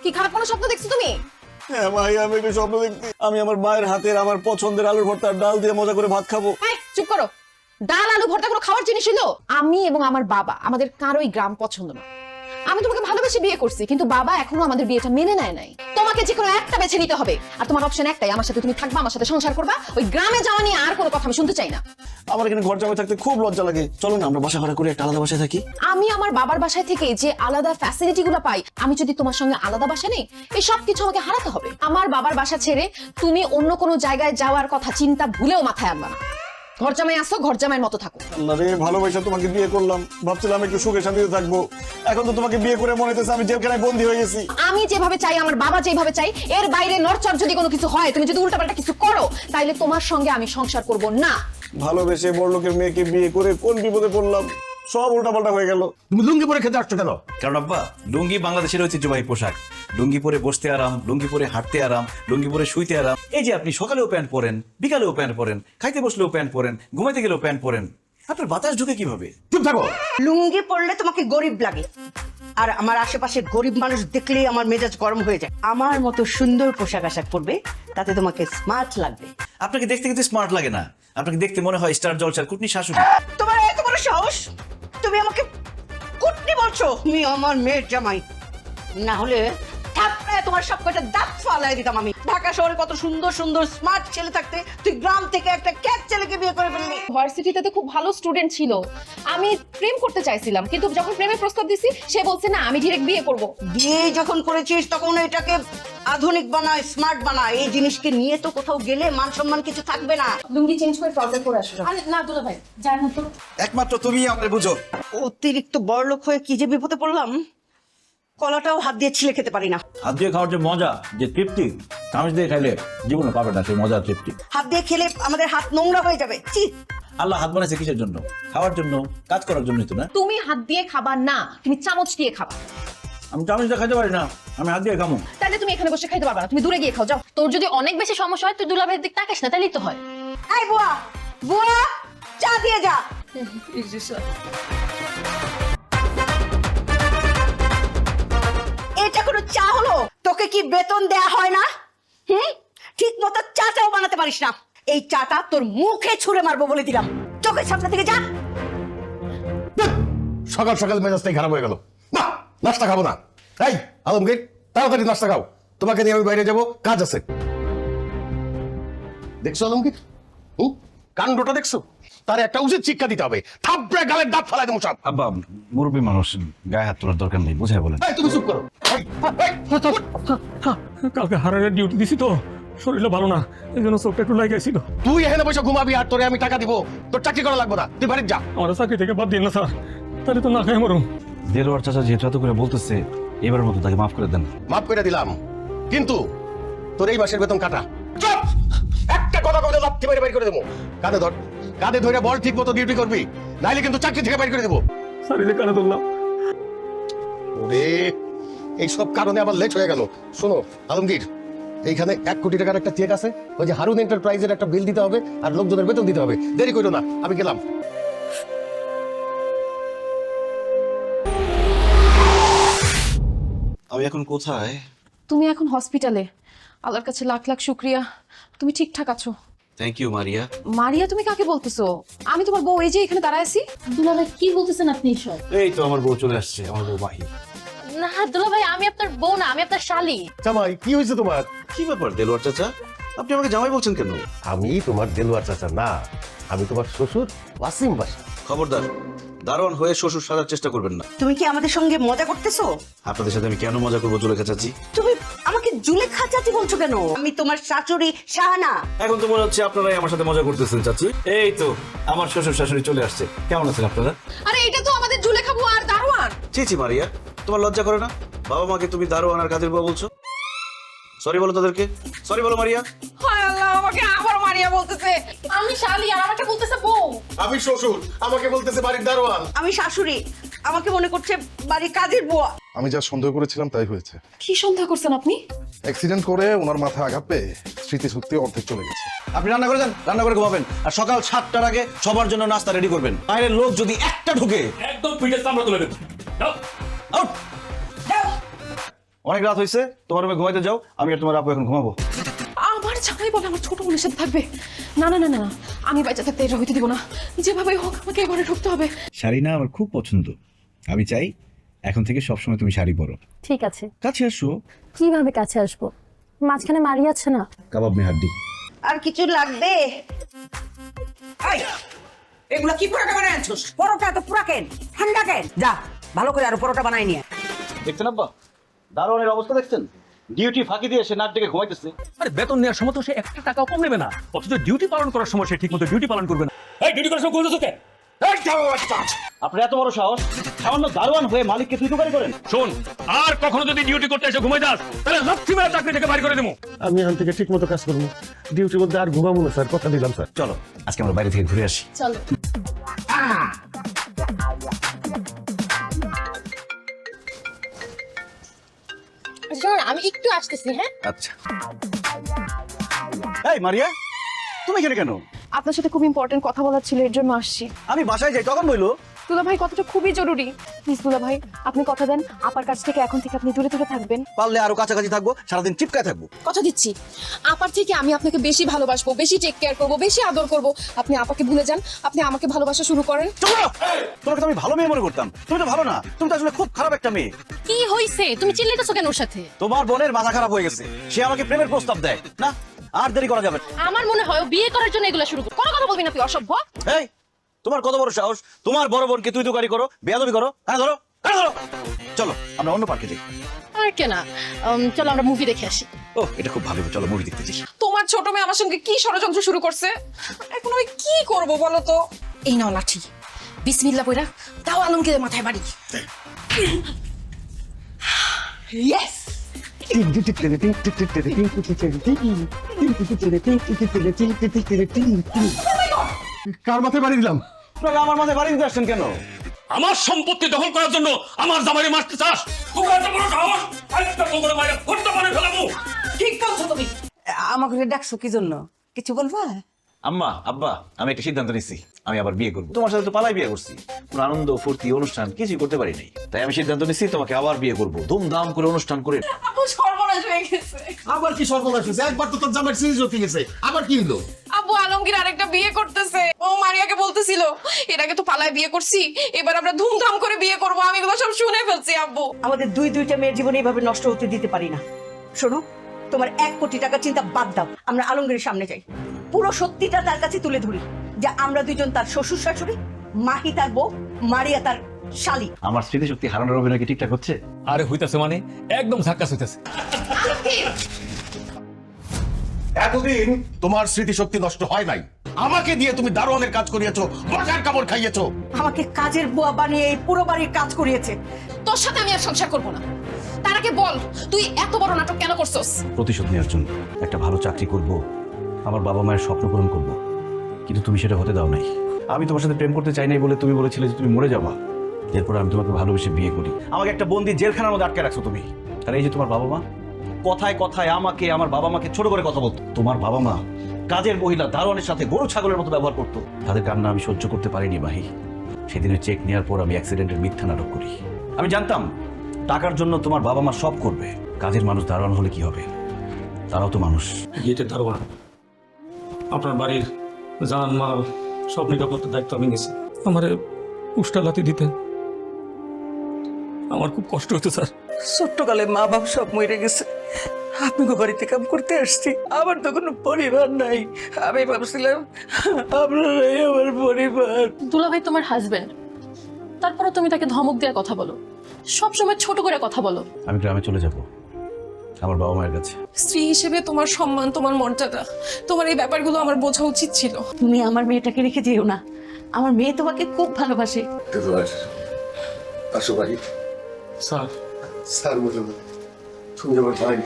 কি খারাপ কোনো স্বপ্ন দেখছো তুমি? হ্যাঁ ভাই, আমি একটা স্বপ্ন দেখছি আমি আমার মায়ের হাতের আমার পছন্দের আলুর ভর্তা ডাল দিয়ে মজা করে ভাত খাবো। চুপ করো। ডাল আলু ভর্তা কোনো খাবার জিনিস হলো? আমি এবং আমার বাবা আমাদের কারোই গ্রাম পছন্দ না। আমি তোমাকে ভালোবেসে বিয়ে করছি, কিন্তু বাবা এখনো আমাদের বিয়েটা মেনে নেয় নাই। তোমাকে যে কোনো একটা বেছে নিতে হবে, আর তোমার অপশন একটাই, আমার সাথে তুমি থাকবা, আমার সাথে সংসার করবা। ওই গ্রামে যাওয়া নিয়ে আর কোনো কথা আমি শুনতে চাই না। আমার এখানে ঘর জামাই থাকতে খুব লজ্জা লাগে। চলো না আমরা বাসা ভাড়া করে একটা আলাদা বাসায় থাকি। আমি আমার বাবার বাসায় থেকে যে আলাদা ফ্যাসিলিটি গুলো পাই, আমি যদি তোমার সঙ্গে আলাদা বাসা নেই, এই সব কিছু আমাকে হারাতে হবে। আমার বাবার বাসা ছেড়ে তুমি অন্য কোনো জায়গায় যাওয়ার কথা চিন্তা ভুলেও মাথায় আনবা না। ঘর জামাই আসো, ঘর জামাইয়ের মতো থাকো। আল্লাহ রে, ভালোবাসা তোমাকে বিয়ে করলাম, ভাবছিলাম একটু সুখে শান্তিতে থাকবো। এখন তো তোমাকে বিয়ে করে মনে হচ্ছে আমি জেলখানায় বন্দী হয়ে গেছি। আমি যেভাবে চাই, আমার বাবা যেভাবে চাই, এর বাইরে নড়চড় যদি কোনো কিছু হয়, তুমি যদি উল্টাপাল্টা কিছু করো, তাইলে তোমার সঙ্গে আমি সংসার করব না। ভালোবেসে বড়লোকের মেয়েকে বিয়ে করে কোন বিপদে পড়লাম, সব উল্টাপাল্টা হয়ে গেল। তুমি লুঙ্গি পরে খেতে আসছো কেন? কারণ আব্বা, লুঙ্গি বাংলাদেশের ঐতিহ্যবাহী পোশাক। লুঙ্গি পরে বসতে আরাম, লুঙ্গি পরে হাঁটতে আরাম, লুঙ্গি পরে শুইতে আরাম। এই যে আপনি সকালেও প্যান্ট পরেন, বিকালেও প্যান্ট পরেন, খাইতে বসলেও প্যান্ট পরেন, ঘুমাইতে গেলেও প্যান্ট পরেন, আপনার বাতাস ঢুকে কিভাবে? চুপ থাকো। লুঙ্গি পরলে তোমাকে গরিব লাগে, আর আমার আশেপাশে গরিব মানুষ দেখলেই আমার মেজাজ গরম হয়ে যায়। আমার মতো সুন্দর পোশাক আশাক পরবে, তাতে তোমাকে স্মার্ট লাগবে। আপনাকে দেখতে কিন্তু স্মার্ট লাগে না, আপনাকে দেখতে মনে হয় স্টার জলসার কুটনি শাশুড়ি। তোমার এত বড় সাহস, তুমি আমাকে কুটনি বলছো? তুমি আমার মেয়ের জামাই, না হলে থাপড়ায় তোমার সব কয়টা দাঁত ফালাই দিতাম আমি। ঢাকা শহরে কত সুন্দর সুন্দর স্মার্ট ছেলে থাকতে তুই গ্রাম থেকে একটা ক্যাট ছেলেকে বিয়ে করে ফেললি। ভার্সিটিতে তো খুব ভালো স্টুডেন্ট ছিল, আমি প্রেম করতে চাইছিলাম, কিন্তু যখন প্রেমের প্রস্তাব দিছি, সে বলছে না, আমি ডিরেক্ট বিয়ে করব। বিয়ে যখন করেছিস তখন এটাকে আধুনিক বানায়, স্মার্ট বানায়। এই জিনিসকে নিয়ে তো কোথাও গেলে মান সম্মান কিছু থাকবে না। লুঙ্গি চেঞ্জ করে ট্রাউজার পরে আসো। আরে না দুলা ভাই, জান না তো। একমাত্র তুমি আমাদের বুঝো। অতিরিক্ত বড়লোক হয়ে কি যে বিপদে পড়লাম, কলাটাও হাত দিয়ে ছিলে খেতে পারি না। হাত দিয়ে খাওয়ার যে মজা, যে তৃপ্তি, চামচ দিয়ে খাইলে জীবনে পাবে না সেই মজার তৃপ্তি। হাত দিয়ে খেলে আমাদের হাত নোংরা হয়ে যাবে। চি, আল্লাহ হাত বানাইছে কিসের জন্য? খাওয়ার জন্য, কাজ করার জন্যই তো না। তুমি হাত দিয়ে খাবা না, তুমি চামচ দিয়ে খাবা। আমি চামচ দিয়ে খাইতে পারি না, আমি হাত দিয়ে খামো। তাহলে তুমি এখানে বসে খাইতে পারবা না, তুমি দূরে গিয়ে খাও যাও। তোর যদি অনেক বেশি সমস্যা হয়, তুই দুলা ভাইয়ের দিক তাকাস না, তাইলেই তো হয়। এই বুয়া, বুয়া চা দিয়ে যা। এটা কোনো চা হলো? তোকে কি বেতন দেয়া হয় না? ঠিক মতো চাটাও বানাতে পারিস না। এই চাটা তোর মুখে ছুঁড়ে মারবো বলে দিলাম। চোখের সামনে থেকে যা। সকাল সকাল মেজাজটাই খারাপ হয়ে গেল। না, নাস্তা খাবো না। এই আলমগীর, তাড়াতাড়ি নাস্তা খাও, তোমাকে নিয়ে আমি বাইরে যাব, কাজ আছে। দেখছো আলমগীর, কাণ্ডটা দেখছো? তার একটা উচিত শিক্ষা দিতে হবে। থাপড়ে গালের দাঁত ফালাই দেবো সব। আব্বা, মুরব্বী মানুষ, গায়ে হাত তোলার দরকার নেই, বুঝাই বলেন। এই তুমি চুপ করো। কালকে হারারের ডিউটি দিছি তো, শরীরটা ভালো না, এই জন্য চোখটা একটু লাগাইছিল। তুই এখানে বসে ঘুমাবি আর তোরে আমি টাকা দিব? তোর চাকরি করা লাগবে না, তুই বাড়ি যা। আমার চাকরি থেকে বাদ দিন না স্যার, তাহলে তো না খাই মরুম। দেলোয়ার চাচা যেহেতু এত করে বলতেছে, এবার মতো তাকে মাফ করে দেন। মাফ করে দিলাম, কিন্তু তোর এই মাসের বেতন কাটা। চুপ! একটা কথা কইলে লাথি মেরে বাইর করে দেবো। কাঁধে ধর, কাঁধে ধরে বল, ঠিক মতো ডিউটি করবি, নাইলে কিন্তু চাকরি থেকে বাইর করে দেবো। স্যার এই যে কানে ধরলাম। ওরে, এইসব কারণে আবার লেট হয়ে গেল। শোনো আলমগীর, এইখানে 1 কোটি টাকার একটা চেক আছে, ওই যে হারুন এন্টারপ্রাইজের একটা বিল দিতে হবে, আর লোকজনের বেতন দিতে হবে। দেরি করো না, আমি গেলাম। আমি এখন কোথায়? তুমি এখন হসপিটালে। আল্লাহর কাছে লাখ লাখ শুকরিয়া, তুমি ঠিকঠাক আছো। থ্যাংক ইউ মারিয়া। মারিয়া, তুমি কাকে বলতেছো? আমি তোমার বউ, এই যে এখানে দাঁড়ায় আছি। দুলা ভাই কি বলতেছেন আপনি সব? এই তো আমার বউ চলে আসছে, আমার বউ মাহি। না দুলা ভাই, আমি আপনার বউ না, আমি আপনার শালি। জামাই, কি হয়েছে তোমার? কি ব্যাপার দেলোয়ার চাচা, আপনি আমাকে জামাই বলছেন কেন? আমি তোমার দেলোয়ার চাচা না, আমি তোমার শ্বশুর ওয়াসিম বাসা। খবরদার, দারোয়ান হয়ে শ্বশুর সাজার চেষ্টা করবেন না। তুমি কি আমাদের সঙ্গে মজা করতেছো? আপনাদের সাথে আমি কেন মজা করবো জুলেখা চাচি? তুমি আমাকে জুলেখা চাচি বলছো কেন? আমি তোমার শাশুড়ি শাহানা। এখন তো মনে হচ্ছে আপনারাই আমার সাথে মজা করতেছেন চাচি। এই তো আমার শ্বশুর শাশুড়ি চলে আসছে, কেমন আছেন আপনারা? আরে এটা তো আমাদের জুলেখা বউ আর দারোয়ান। চিচি মারিয়া, তোমার লজ্জা করে না? বাবা মাকে তুমি দারোয়ান আর কাজের বউ বলছো? সরি বলো তাদেরকে, সরি বলো মারিয়া। হায় আল্লাহ, আমাকে আবার মারিয়া বলতেছে। আমি শালি আর আমাকে বলতেছে বউ। আমি শ্বশুর, আমাকে বলতেছে বাড়ির দারোয়ান। আমি শাশুড়ি, আমাকে মনে করছে বাড়ির কাজের বুয়া। আমি যা সন্দেহ করেছিলাম তাই হয়েছে। কি সন্দেহ করছেন আপনি? অ্যাক্সিডেন্ট করে ওনার মাথায় আঘাত পেয়ে স্মৃতিশক্তি অর্ধেক চলে গেছে। আপনি রান্না করে যান, রান্না করে ঘুমাবেন। আর সকাল 7টার আগে সবার জন্য নাস্তা রেডি করবেন। বাইরের লোক যদি একটা ঢুকে একদম পিঠে চামড়া তুলে দেবো। আউট। অনেক রাত হয়েছে, তোমার রুমে ঘুমাইতে যাও, আমি আর তোমার আপু এখন ঘুমাবো। আমার জামাই বলে আমার ছোট বোনের সাথে থাকবে? না না না না না, আমি বাচ্চা থাকতে এটা হইতে দিব না। যেভাবে হোক আমাকে এবারে ঢুকতে হবে। শাড়ি না আমার খুব পছন্দ, আমি চাই এখন থেকে সবসময় তুমি শাড়ি পরো। ঠিক আছে, কাছে আসো। কিভাবে কাছে আসবো? মাঝখানে মারি আছে না? কাবাব মে হাড্ডি। আর কিছু লাগবে? এই, এগুলা কি পরোটা বানায় আনছস? পরোটা তো পুরা কেন, ঠান্ডা কেন? যা ভালো করে আরো পরোটা বানাই নিয়ে। দেখছেন আব্বা, দারোয়ানের অবস্থা দেখছেন? ডিউটি ফাঁকি দিয়ে সে নাক ডেকে ঘুমাইতেছে। আরে বেতন নেওয়ার সময় তো সে 1 টাকাও কম নেবে না, অথচ ডিউটি পালন করার সময় সে ঠিক মতো ডিউটি পালন করবে না। এই ডিউটি করার সময় কই যাচ্ছে? আপনার এত বড় সাহস, সামান্য দারোয়ান হয়ে মালিককে তুই তুকারি করেন? শোন, আর কখনো যদি ডিউটি করতে এসে ঘুমাই যাস তাহলে লাথি মেরে চাকরি থেকে বাইর করে দেবো। আমি এখান থেকে ঠিক মতো কাজ করবো, ডিউটির মধ্যে আর ঘুমাবো না স্যার, কথা দিলাম স্যার। চলো আজকে আমরা বাইরে থেকে ঘুরে আসি। চলো। শোন, আমি একটু আসতেছি। হ্যাঁ, আচ্ছা। এই মারিয়া, তুমি এখানে কেন? আপনার সাথে খুব ইম্পর্টেন্ট কথা বলার ছিল, এর জন্য আসছি। আমি বাসায় যাই তখন বইলো। দুলা ভাই, কথাটা খুবই জরুরি। প্লিজ দুলা ভাই, আপনি কথা দেন আপার কাছ থেকে এখন থেকে আপনি দূরে দূরে থাকবেন। পারলে আরো কাছাকাছি থাকবো, সারাদিন চিপকায় থাকবো। কথা দিচ্ছি, আপার থেকে আমি আপনাকে বেশি ভালোবাসবো, বেশি টেক কেয়ার করবো, বেশি আদর করবো। আপনি আপাকে ভুলে যান, আপনি আমাকে ভালোবাসা শুরু করেন। তোমাকে তো আমি ভালো মেয়ে মনে করতাম, তুমি তো ভালো না, তুমি তো আসলে খুব খারাপ একটা মেয়ে। কি হইছে? তুমি চিল্লাইতেছো কেন ওর সাথে? তোমার বোনের মাথা খারাপ হয়ে গেছে, সে আমাকে প্রেমের প্রস্তাব দেয় না, আর দেরি করা যাবে না। আমার মনে হয় ও বিয়ে করার জন্য এগুলো শুরু করে। কোনো কথা বলবি না তুই, অসভ্য। এই, তোমার কত বড় সাহস, তোমার বড় বোনকে তুই তুকারি করো, বেয়াদবি করো। হ্যাঁ ধরো, হ্যাঁ ধরো। চলো আমরা অন্য পার্কে যাই। আর কেনা, চলো আমরা মুভি দেখে আসি। ও এটা খুব ভালো, চলো মুভি দেখতে যাই। তোমার ছোট মেয়ে আমার সঙ্গে কি ষড়যন্ত্র শুরু করছে, এখন আমি কি করব বলো তো? এই নাও লাঠি, বিসমিল্লাহ কইরা দাও আলমকে মাথায় বাড়ি। ইয়েস। কার মাথায় বাড়ি দিলাম? আপনারা আমার মাথায় বাড়ি দিতে আসছেন কেন? আমার সম্পত্তি দখল করার জন্য আমার জামাইরে মারতে চাস? তোর এত বড় সাহস! আরেকটা তোমরা বাইরে করতে পারে ফেলাবো। ঠিক বলছো তুমি। আমাকে ডাকছো কি জন্য? কিছু বলবা? আম্মা, আব্বা, আমি একটা সিদ্ধান্ত নিচ্ছি, আমি আবার বিয়ে করবো। তোমার সাথে তো পালাই বিয়ে করছি, কোনো আনন্দ ফুর্তি অনুষ্ঠান কিছুই করতে পারি নাই, তাই আমি সিদ্ধান্ত নিচ্ছি তোমাকে আবার বিয়ে করবো, ধুমধাম করে অনুষ্ঠান করে। আপু সর্বনাশ হয়ে গেছে। আবার কি সর্বনাশ হয়েছে? একবার তো তোর জামাইয়ের সিরিজ হতে গেছে, আবার কি হলো? আব্বু আলমগীর আরেকটা বিয়ে করতেছে। ও মারিয়াকে বলতেছিল এর আগে তো পালায় বিয়ে করছি, এবার আমরা ধুমধাম করে বিয়ে করব। আমি এগুলো সব শুনে ফেলছি আব্বু। আমাদের দুইটা মেয়ের জীবন এইভাবে নষ্ট হতে দিতে পারি না। শোনো, তোমার 1 কোটি টাকা চিন্তা বাদ দাও, আমরা আলমগীরের সামনে যাই, পুরো সত্যিটা তার কাছে তুলে ধরি যে আমরা দুইজন তার শ্বশুর শাশুড়ি, মাহি তার বউ, মারিয়া তার শালী। আমার স্মৃতিশক্তি হারানোর অভিনয় কি ঠিকঠাক হচ্ছে? আরে হইতাছে মানে একদম ঝাক্কাস হইতাছে। এতদিন তোমার স্মৃতিশক্তি নষ্ট হয় নাই, আমাকে দিয়ে তুমি দারোয়ানের কাজ করিয়েছো, বাজার কাপড় খাইয়েছো। আমাকে কাজের বুয়া বানিয়ে এই পুরো বাড়ির কাজ করিয়েছে। তোর সাথে আমি আর সংসার করব না। তার আগে বল, তুই এত বড় নাটক কেন করছস? প্রতিশোধ নেওয়ার জন্য একটা ভালো চাকরি করব, আমার বাবা মায়ের স্বপ্ন পূরণ করব, কিন্তু তুমি সেটা হতে দাও নাই। আমি তোমার সাথে প্রেম করতে চাই নাই বলে তুমি বলেছিলে যে তুমি মরে যাবা, এরপর আমি তোমাকে ভালোবেসে বিয়ে করি। আমাকে একটা বন্দি জেলখানার মধ্যে আটকে রাখছো তুমি। আর এই যে তোমার বাবা মা, কথায় কথায় আমাকে আমার বাবা মাকে ছোট করে কথা বলতো। তোমার বাবা মা কাজের মহিলা দারোয়ানের সাথে গরু ছাগলের মতো ব্যবহার করতো। তাদের কান্না আমি সহ্য করতে পারিনি মাহি। সেদিনের চেক নেওয়ার পর আমি অ্যাক্সিডেন্টের মিথ্যা নাটক করি। আমি জানতাম টাকার জন্য তোমার বাবা মা সব করবে, কাজের মানুষ দারোয়ান হলে কি হবে, তারাও তো মানুষ। গেটের দারোয়ান, আপনার বাড়ির জান মাল সব নিরাপত্তার দায়িত্ব আমি নিয়েছি। আমারে উষ্টা লাথি দিতেন, আমার খুব কষ্ট হতো স্যার। ছোট্টকালে মা বাপ সব মরে গেছে, আপনি বাড়িতে কাম করতে আসছি, আমার তো কোনো পরিবার নাই। আমি ভাবছিলাম আপনারাই আমার পরিবার। দুলা ভাই তোমার হাজবেন্ড, তারপরে তুমি তাকে ধমক দেওয়ার কথা বলো, সবসময় ছোট করে কথা বলো। আমি গ্রামে চলে যাব আমার বাবা মায়ের কাছে। স্ত্রী হিসেবে তোমার সম্মান, তোমার মর্যাদা, তোমার এই ব্যাপারগুলো আমার বোঝা উচিত ছিল। তুমি আমার মেয়েটাকে রেখে যেও না, আমার মেয়ে তোমাকে খুব ভালোবাসে। আসো ভাই। স্যার, স্যার বললাম, তুমি আমার ভাই।